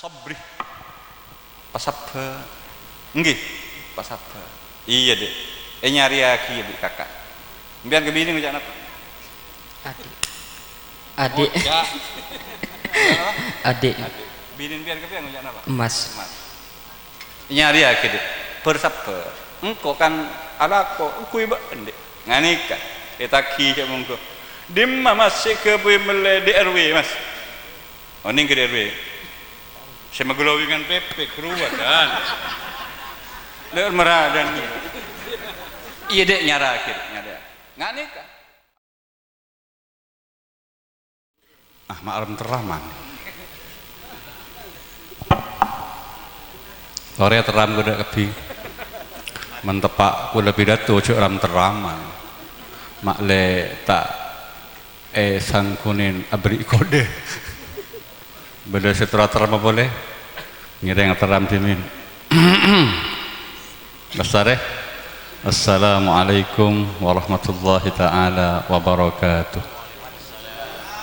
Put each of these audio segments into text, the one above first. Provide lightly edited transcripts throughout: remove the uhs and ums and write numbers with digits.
Sabri pasapha nggih pasapha iya dek nyari aki adik kakak biar ke bini ngejak apa adik adik bini biar ke biar ngejak apa emas nyari aki dek persapha engkau kan ala ko kui ba ndek nganika etaki ke mongko dimma masih ke mele di RW mas oh ning ke RW saya maglowingan PP keruat dan leur meradan iya dek nyara akhir nyara nganika malam teraman Korea teram kuda kebi mentepak kuda pidato cuk ram teraman makle tak sangkunin abri kode beda setelah teram boleh ngira yang teram dimin besar Assalamualaikum warahmatullahi ta'ala wabarakatuh.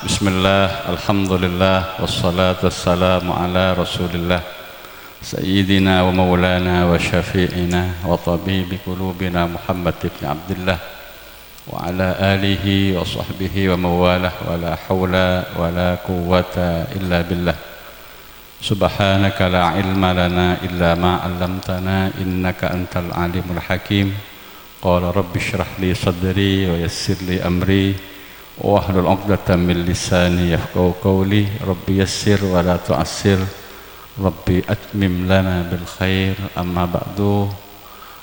Bismillah, alhamdulillah, wassalatu wassalamu ala rasulillah Sayyidina wa maulana wa syafi'ina wa tabibi qulubina Muhammad ibn Abdullah wa ala alihi wa sahbihi wa mawalah wa la hawla wa la quwwata illa billah Subhanaka la ilma lana illa ma 'allamtana innaka antal alimul hakim. Qala rabbi shrah li sadri wa yassir li amri wa hlul 'uqdatam min lisani yafqahu qawli. Rabbi yassir wa la tu'assir. Rabbi atmim lana bil khair. Amma ba'du.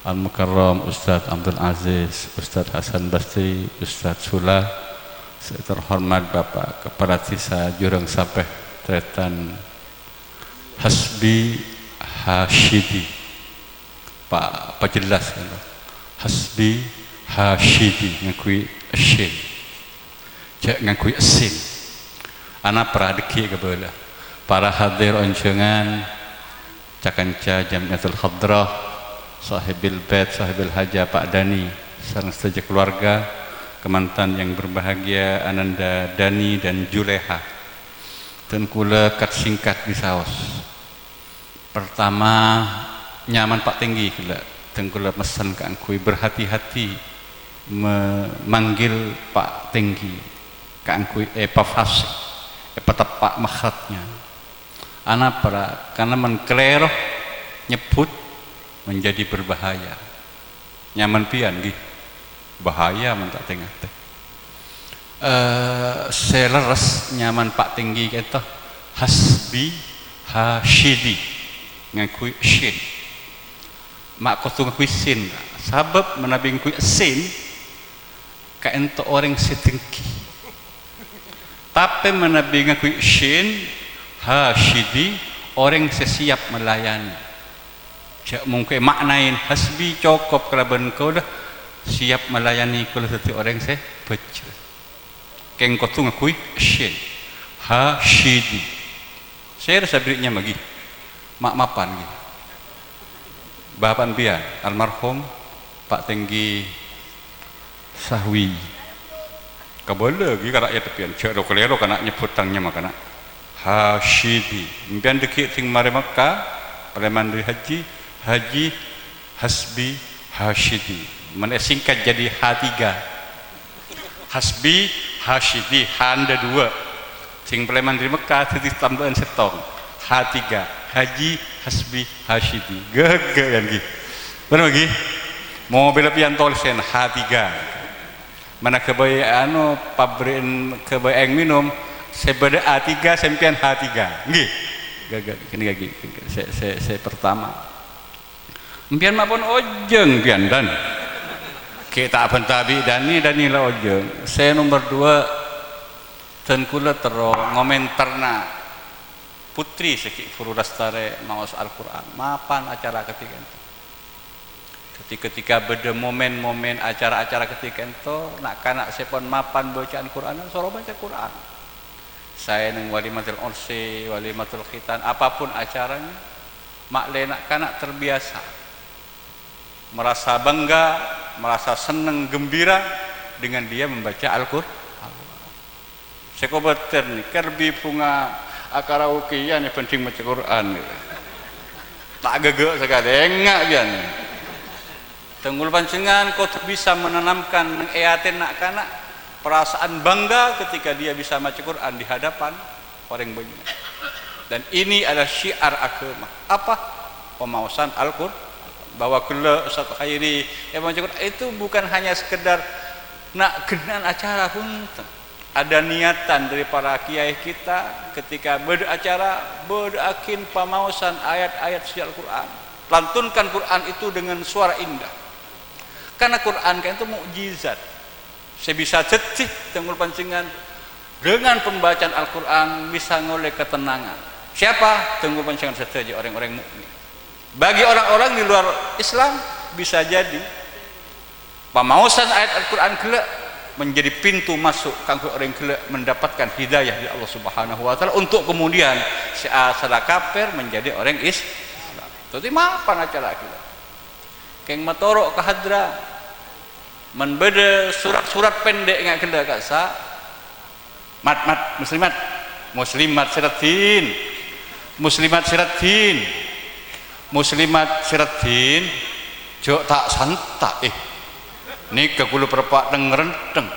Al mukarram Ustaz Abdul Aziz, Ustaz Hasan Basri, Ustaz Sula, saya terhormat Bapak Kepala Desa Jurang Sapeh Tretan Hasbi Hashidi Pak jelas kan Hasbi Hashidi ngakui asin jak ngakui asin anak pradeki kebelah para hadir oncengan cakanca Jamiatul Khadrah sahibil bait sahibil haja Pak Dani sareng sedaya keluarga kemantan yang berbahagia Ananda Dani dan Juleha dan kula kat singkat bisaos pertama nyaman Pak Tinggi kula dan kula mesen ke angkui berhati-hati memanggil Pak Tinggi ke angkui Pak Fasik tepak makhatnya anak para karena mengkeleroh nyebut menjadi berbahaya nyaman pian gih bahaya mentak tengah teh seleres nyaman Pak Tinggi kata Hasbi Hashidi ngakui sin mak kotu ngakui sin sabab menabi ngakui sin kaento orang sedengki tapi menabi ngakui sin Hashidi orang sesiap melayani jak mungkin maknain hasbi cukup kelaban kau dah siap melayani kalau satu orang saya becer keng kotu ngakui sin Hashidi saya rasa berinya bagi mak mapan gitu bapan biar almarhum Pak Tinggi Sahwi kabala lagi kana ya tepian cek do kelero kana nyebut tangnya makana Hashidi mbian deki sing mare Makkah paleman dari haji Hasbi Hashidi mana singkat jadi H3 Hasbi Hashidi Handa 2 sing paleman dari Mekah titik tambahan setong H3 Haji Hasbi Hashidi gege kan gitu benar lagi mau bela pian tolsen H3 mana kebaya anu pabrik kebaya yang minum sebeda A3 sempian H3 nggih gege ini gagi saya pertama mpian maupun ojeng pian dan kita tabi dani lah ojeng saya nomor 2 dan kula tero ngomenterna putri seki Furu Lastare maos Al-Quran mapan acara ketika itu ketika beda momen-momen acara-acara ketika itu nak kanak sepon mapan bacaan Quran soro baca Quran saya neng walimatul ursi walimatul khitan apapun acaranya makle nak kanak terbiasa merasa bangga merasa senang gembira dengan dia membaca Al-Quran sekobater nih kerbi punga karaoke ya nih penting baca Quran gitu. Tak gegek sekali enggak bian tenggul pancingan kau bisa menanamkan eaten nak kanak perasaan bangga ketika dia bisa baca Quran di hadapan orang banyak. Dan ini adalah syiar agama. Apa? Pemausan Al-Qur'an. Bahwa kula Ustaz Khairi baca Quran itu bukan hanya sekedar nak kenal acara pun. Ada niatan dari para kiai kita ketika beracara berakin pemausan ayat-ayat suci Al-Quran, lantunkan Quran itu dengan suara indah karena Quran kan itu mukjizat. Saya bisa cecih tenggul pancingan dengan pembacaan Al-Quran bisa ngoleh ketenangan. Siapa? Tenggul pancingan saja orang-orang mukmin. Bagi orang-orang di luar Islam bisa jadi pemausan ayat Al-Quran kelak menjadi pintu masuk kanggo orang kelak mendapatkan hidayah dari Allah Subhanahu wa taala untuk kemudian secara kafir menjadi orang Islam. Jadi mapan acara kita. Keng matorok ke hadra menbeda surat-surat pendek ngak kelak kak sa mat muslimat siratin jok tak santak nikah kula perpak renteng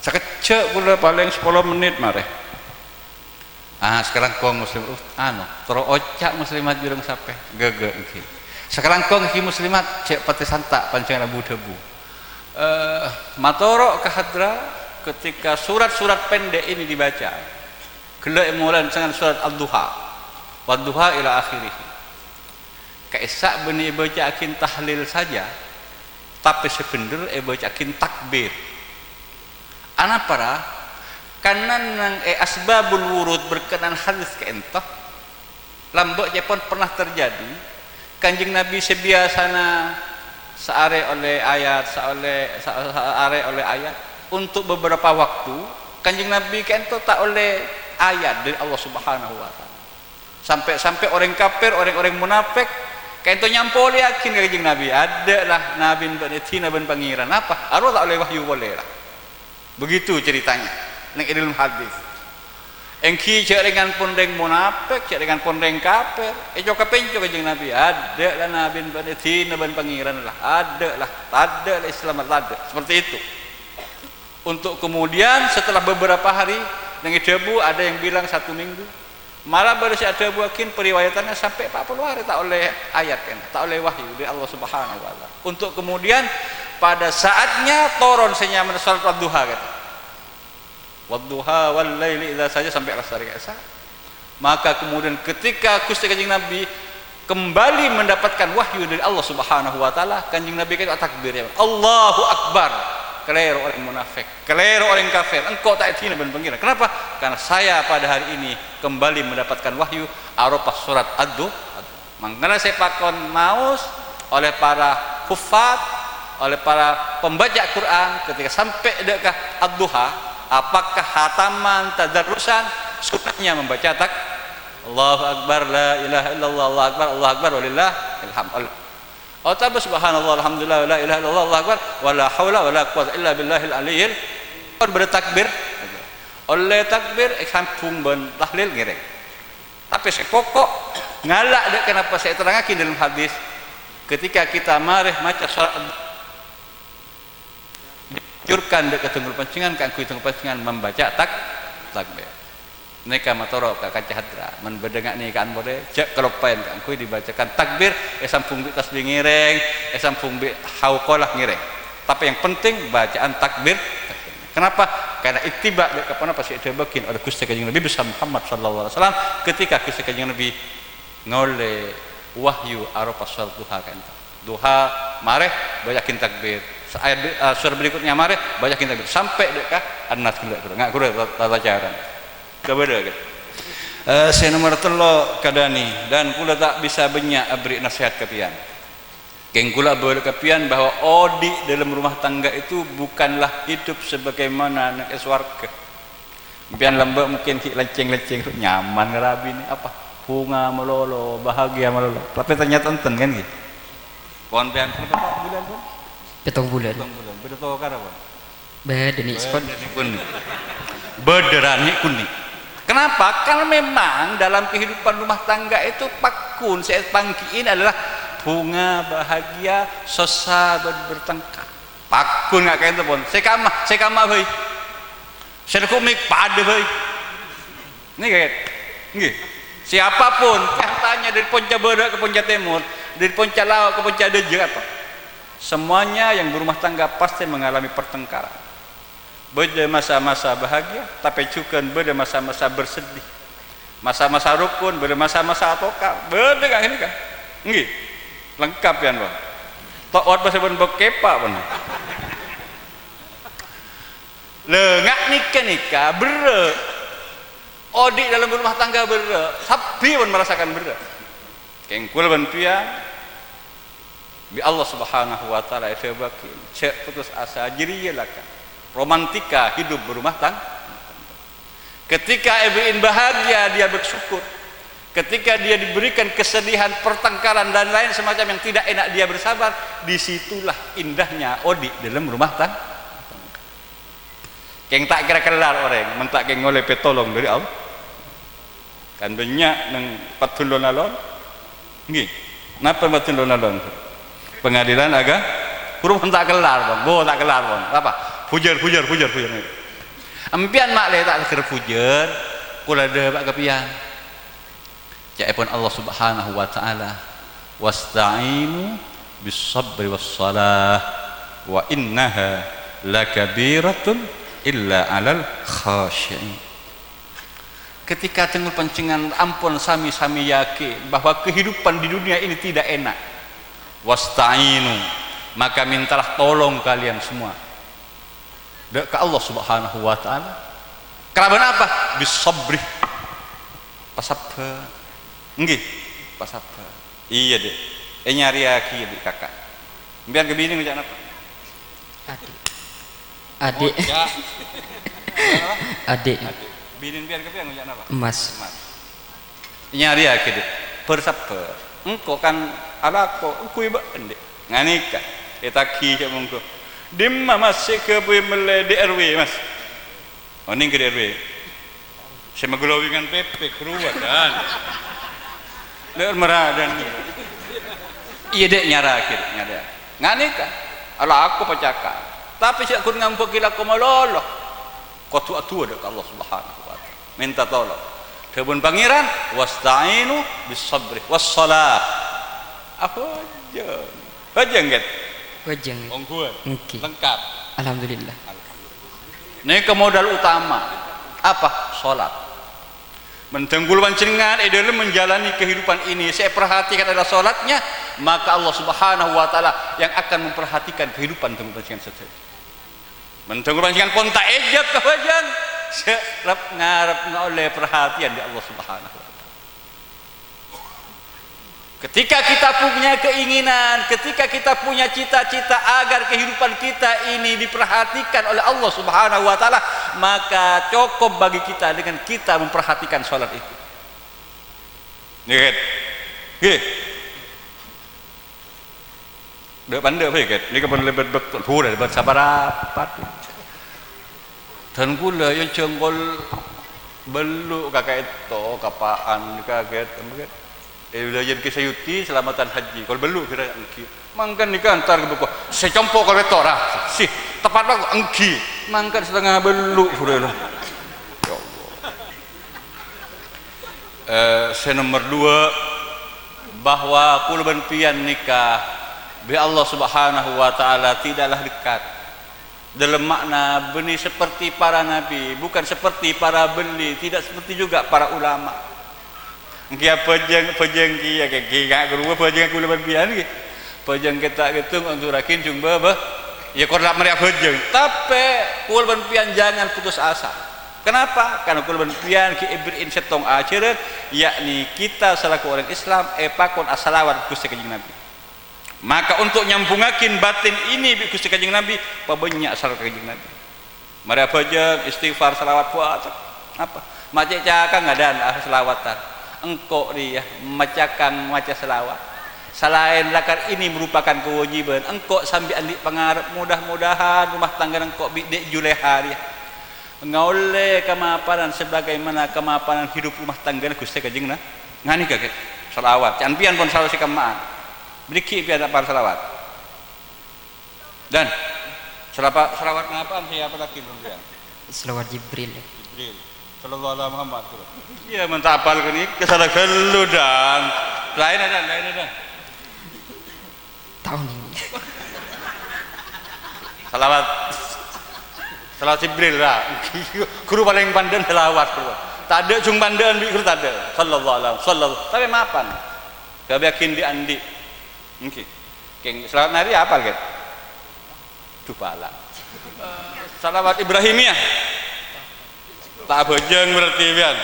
sekecek kula paling 10 menit mare sekarang kong muslim terocak muslimat jurang sampai gege iki sekarang kong iki muslimat cek pati santak pancangan abu debu matorok ke hadra ketika surat-surat pendek ini dibaca gelak mulai dengan surat Al-Duha wadduha ila akhirih kaisak benih baca akin tahlil saja tapi sebenar bacakin takbir anak para karena nang asbabul wurud berkenan hadis ke entah lambok pun pernah terjadi kanjeng Nabi sebiasana seare oleh ayat untuk beberapa waktu kanjeng Nabi ke entah tak oleh ayat dari Allah Subhanahu wa taala sampai orang kafir orang-orang munafik kayak itu nyampol yakin kanjeng Nabi ada lah Nabi Tina ben pangeran apa arwah tak oleh wahyu boleh lah begitu ceritanya neng ilmu hadis engki cek dengan pondeng munafik cek dengan pondeng kafir jok kapenco kanjeng Nabi ada lah Nabi Tina ben pangeran lah ada lah Islam ada seperti itu untuk kemudian setelah beberapa hari neng debu ada yang bilang 1 minggu malah baru ada buakin periwayatannya sampai 40 hari tak oleh ayat kan tak oleh wahyu dari Allah Subhanahu wa taala untuk kemudian pada saatnya turun senyaman salat wadduha kan wadduha wal laili idza saja sampai lastari kaisa maka kemudian ketika Gusti Kanjeng Nabi kembali mendapatkan wahyu dari Allah Subhanahu wa taala Kanjeng Nabi kan takbir ya Allahu akbar keliru orang munafik, keliru orang kafir. Engkau tak tina ben pengira. Kenapa? Karena saya pada hari ini kembali mendapatkan wahyu arafah surat Ad-Duha. Makanya saya pakon maus oleh para hufat, oleh para pembaca Quran ketika sampai dekat Ad-Duha, apakah hataman tadarrusan sunatnya membaca Allahu akbar la ilaha illallah Allahu akbar walillahil hamd. Atau subhanallah alhamdulillah la ilaha illallah Allahu akbar wala haula wala quwwata illa billahil aliyil bertakbir oleh takbir sampung ben tahlil ngireng tapi saya pokok ngalak dek kenapa saya terangkan dalam hadis ketika kita marih maca surat dianjurkan dek ketunggul pancingan kan kuitung pancingan membaca takbir neka matoro ka kaca hadra men bedengak ni kan bode cek kelopain kan kuy dibacakan takbir sampung bi tasbih ngireng sampung bi hauqalah ngireng tapi yang penting bacaan takbir kenapa karena ittiba kapan apa sih dibakin oleh Gusti Kanjeng Nabi besar Muhammad sallallahu alaihi wasallam ketika Gusti Kanjeng Nabi ngole wahyu arafah salat duha kan duha mareh bacakin takbir ayat surah berikutnya mareh bacakin takbir sampai dekat an-nas enggak kudu tata cara kepada saya nomor telo kadani dan kula tak bisa banyak beri nasihat kepian keng kula beri kepian bahwa odi dalam rumah tangga itu bukanlah hidup sebagaimana anak swarga pian lembek mungkin lenceng-lenceng nyaman ngerabi ini apa bunga melolo bahagia melolo tapi ternyata enten kan gitu kon pian bulan pun petong bulan beda to kara pun beda nih spot bederani kuning Kenapa? Karena memang dalam kehidupan rumah tangga itu pakun saya pangki ini adalah bunga bahagia sosa bertengkar. Pakun nggak kayak itu pun. Saya kamar boy. Saya kumik pada boy. Ini kayak, nih. Siapapun yang tanya dari Ponca Barat ke Ponca Timur, dari Ponca Laut ke Ponca Deje apa, semuanya yang berumah tangga pasti mengalami pertengkaran. Beda masa-masa bahagia, tapi juga beda masa-masa bersedih, masa-masa rukun, beda masa-masa atokar, beda kan ini kan, nggih, lengkap ya bang. Tokot bahasa berkepa benar. Lengak nikah bere. Odik dalam rumah tangga berat, sapi pun merasakan berat. Kengkul bantuan, bi Allah Subhanahu Wa Taala itu bakin, cek putus asa, jirilah kan. Romantika hidup berumah tangga. Ketika ibuin bahagia dia bersyukur. Ketika dia diberikan kesedihan, pertengkaran dan lain semacam yang tidak enak dia bersabar, disitulah indahnya odik dalam rumah tangga. Keng tak kira kelar orang, mentak keng oleh petolong dari Allah. Kan banyak nang patulon alon. Nggih. Napa patulon alon? Pengadilan agak huruf tak kelar, Bang. Go tak kelar, Bang. Apa? Pujar. Ampian mak le tak kira pujar, kula de pak kepian. Cak pun Allah Subhanahu wa taala, wasta'inu bis sabri was salah wa innaha lakabiratun illa alal khasyi'in. Ketika tengul pancingan ampun sami-sami yakin bahwa kehidupan di dunia ini tidak enak, wasta'inu, maka mintalah tolong kalian semua ke Allah Subhanahu wa taala. Kenapa apa? Bisabri, pasabar. Nggih, pasabar. Iya deh. Nyari aki di kakak. Biar ke bini ngejak apa? Adik. Adik. Bini biar ke ngejak apa? Emas. Nyari aki deh. Bersabar. Engkau kan ala ko, engkau iba ndek. Nganika. Etaki cak mongko. Dimma masih ke mele DRW mas. Oh ning ke DRW. Saya maglowingan PP keruat dan. Leur meradan. Iya dek nyara akhir nyara. Nganika. Ala aku pecaka. Tapi saya kun ngampuk kila ko malolo. Ko tua dek Allah Subhanahu wa taala. Minta tolong. Kebun pangeran wasta'inu bis sabri was salah. Apa aja. Bajang get. Wajang. Ongkuan. Okay. Lengkap. Alhamdulillah. Ini ke modal utama. Apa? Salat. Mentenggul pancingan dalam menjalani kehidupan ini saya perhatikan adalah salatnya, maka Allah Subhanahu wa taala yang akan memperhatikan kehidupan tenggul pancingan seterusnya. Mentenggul pancingan pun tak ejak ke wajang serap ngarep oleh perhatian di Allah Subhanahu wa taala. Ketika kita punya keinginan, ketika kita punya cita-cita agar kehidupan kita ini diperhatikan oleh Allah Subhanahu wa taala, maka cukup bagi kita dengan kita memperhatikan salat itu. Nggih. Nggih. Dek pandai bae ket. Ni kapan lebet betul pura lebet sabarapat. Dan kula yang cenggol beluk kakak itu kapaan kaget kaget. Belajar kisayuti selamatan haji. Kalau belum kira engki. Mangkan nikah antar ke buku. Saya compok kalau tora. Si tepat waktu engki. Mangkan setengah beluk sudah. Ya Allah. Saya nomor 2 bahwa kulban pian nikah bi Allah Subhanahu wa taala tidaklah dekat. Dalam makna benih seperti para nabi, bukan seperti para beli, tidak seperti juga para ulama. Kia pejeng kia kia guru pejeng aku lebar pian ki pejeng kita gitu untuk rakin cuma bah ya korlap meriak pejeng tapi kulban pian jangan putus asa. Kenapa? Karena kulban pian ki ibrin setong ajaran yakni kita selaku orang Islam pakon asalawat Gusti Kanjeng Nabi. Maka untuk nyambungakin batin ini bi Gusti Kanjeng Nabi pabanyak salawat Kanjeng Nabi. Mari pejeng istighfar salawat puasa apa? Macet cakang ngadan selawatan. Engkau dia maca selawat selain lakar ini merupakan kewajiban engkau sambil andi pengarap mudah-mudahan rumah tangga engkau bidek juleha dia Ngaule kemapanan sebagaimana kemapanan hidup rumah tangga Gusti Kanjeng nah. Ngani gak selawat. Can pian pun salawat sikamaan. Briki pian apa selawat. Dan selawat ngapaan siapa lagi belum pian? Selawat Jibril. Jibril. Sallallahu alaihi Muhammad. Iya mentapal kan ini kesalahan gelu dan lain ada. Tahun ini. Salawat Jibril lah. Guru paling pandai selawat guru. Tak ada jung pandai guru tak ada. Sallallahu. Tapi maafan. Gak yakin di andi. Mungkin. Selawat nari apa gitu? Duh pala. Salawat Ibrahimiyah. Tak bojeng berarti pian.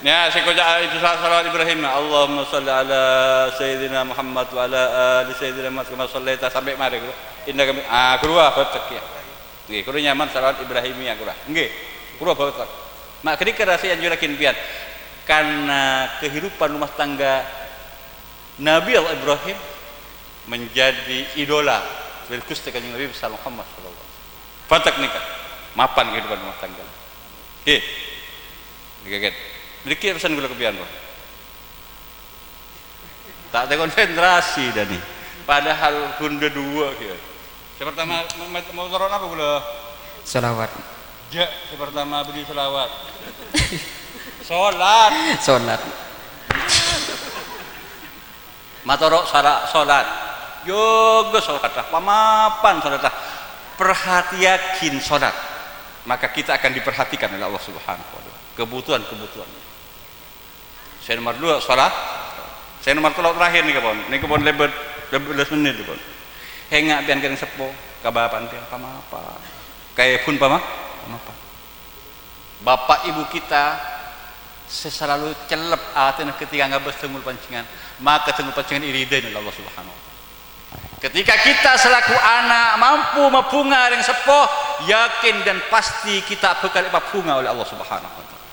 Ya, saya kocak itu salawat Ibrahim. Allahumma shalli ala sayyidina Muhammad wa ala ali sayyidina Muhammad kama shallaita sampai mari guru. Indah kami guru apa cek ya. Nggih, guru nyaman salawat Ibrahimiyah guru. Nggih. Guru apa cek. Mak ketika rasa yang jurakin pian karena kehidupan rumah tangga Nabi Ibrahim menjadi idola dari Gusti Kanjeng Nabi sallallahu alaihi wasallam. Fatak nikah. Mapan kehidupan rumah tangga. Oke, dikaget. Beri pesan gula kebian bro. Tak ada konsentrasi dah ni. Padahal gunda dua kira. Pertama mau taruh apa gula? Selawat. Ya, pertama beri selawat. Solat. Matorok solat. Yoga solat lah. Pamapan solat lah. Perhatiakin solat. Maka kita akan diperhatikan oleh Allah Subhanahu wa taala. Kebutuhan. Saya nomor 2 salat. Saya nomor 3 terakhir nih kapon. Nih kapon lebet 12 menit kapon. Hengak pian kering sepo, kabapan pian pamapa. Kayak pun pamapa. Bapak ibu kita selalu celep atin ketika ngabes tengul pancingan, maka tengul pancingan iridain oleh Allah Subhanahu wa taala. Ketika kita selaku anak mampu membunga dengan sepoh, yakin dan pasti kita bakal bunga oleh Allah Subhanahu wa taala.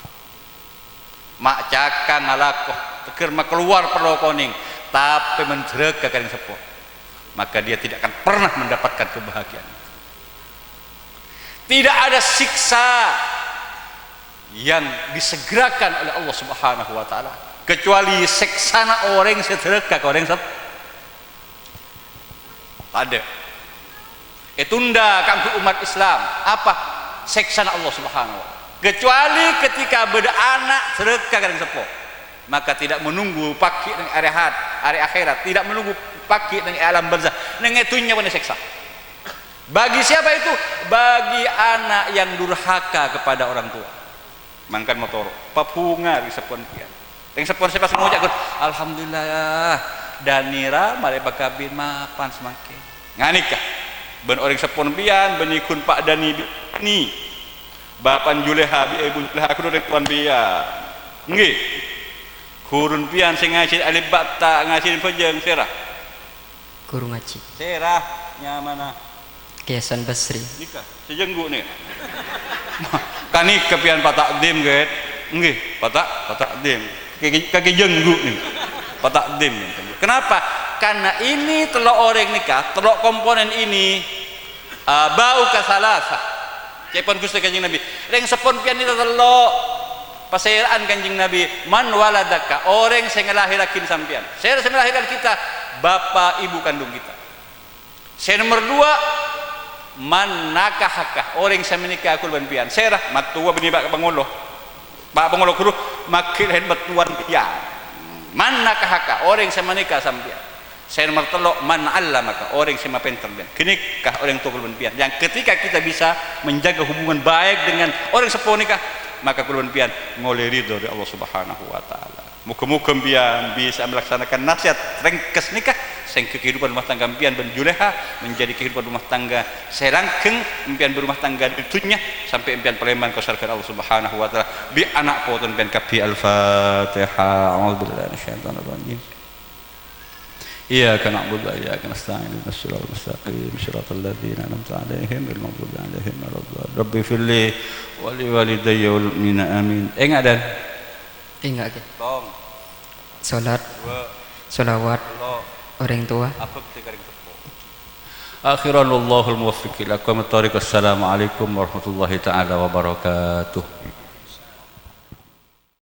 Mak cakang ngalakoh teker mak keluar perlu koning, tapi menjereg dengan sepoh, maka dia tidak akan pernah mendapatkan kebahagiaan. Tidak ada siksa yang disegerakan oleh Allah Subhanahu wa taala kecuali seksana orang sedereka orang sepoh. Ada. Tunda kanggo umat Islam apa? Seksana Allah Subhanahu wa taala. Kecuali ketika beda anak sedekah kadang sepo. Maka tidak menunggu pagi dengan hari akhirat, tidak menunggu pagi dengan alam barzah. Nang etunya pun seksa. Bagi siapa itu? Bagi anak yang durhaka kepada orang tua. Mangkan motor, papunga di sepon pian. Yang sepon saya pas ngojak, alhamdulillah. Danira mari bakabin mapan semakin nganikah ben orang sepon pian benikun Pak Dani ni bapan Juleha bi ibu Juleha kudu rek tuan pian nggih kurun pian sing ngaji alif ba ta ngaji pejeng serah Guru ngaji serah nya mana Kiasan Basri nikah sejenggu nih kanik kepian Pak Takdim get nggih Pak Takdim kaki jenggu nih Pak Takdim. Kenapa? Karena ini telok orang nikah, telok komponen ini bau kasalasa. Cepon Gusti Kanjeng Nabi. Reng sepon pian itu telok pasiraan Kanjeng Nabi. Man waladaka, orang sing ngelahirakin sampean. Saya melahirkan kita, bapak ibu kandung kita. Saya nomor 2 man nakahaka, orang sing menikah kurban pian. Saya matua bini bak pangolo. Pak pangolo kudu makilahin batuan pian. Man nakahaka orang yang menikah sampean. Saya nomor 3 man allamaka orang yang pintar dan kenikah orang tua kurban pian. Yang ketika kita bisa menjaga hubungan baik dengan orang sepuh nikah, maka kurban pian ngoleh ridho dari Allah Subhanahu wa taala. Muga-muga pian bisa melaksanakan nasihat ringkes nikah sing kehidupan rumah tangga pian ben juleha menjadi kehidupan rumah tangga serangkeng pian berumah tangga dunya sampai pian peleman ke surga Allah Subhanahu wa taala bi anak potun pian kapi al-Fatihah. A'udzubillahi minasyaitonir rajim. Iyyaka na'budu wa iyyaka nasta'in ihdinas siratal mustaqim siratal ladzina an'amta 'alaihim ghairil maghdubi 'alaihim waladdallin. Rabbi firli wa li walidayya wal mu'minina amin. Ingat dan ingat ke tong salat dua selawat lo orang tua apa ketika sepuh akhiran wallahul muwaffiq ila aqwamit thoriq. Assalamualaikum warahmatullahi taala wabarakatuh.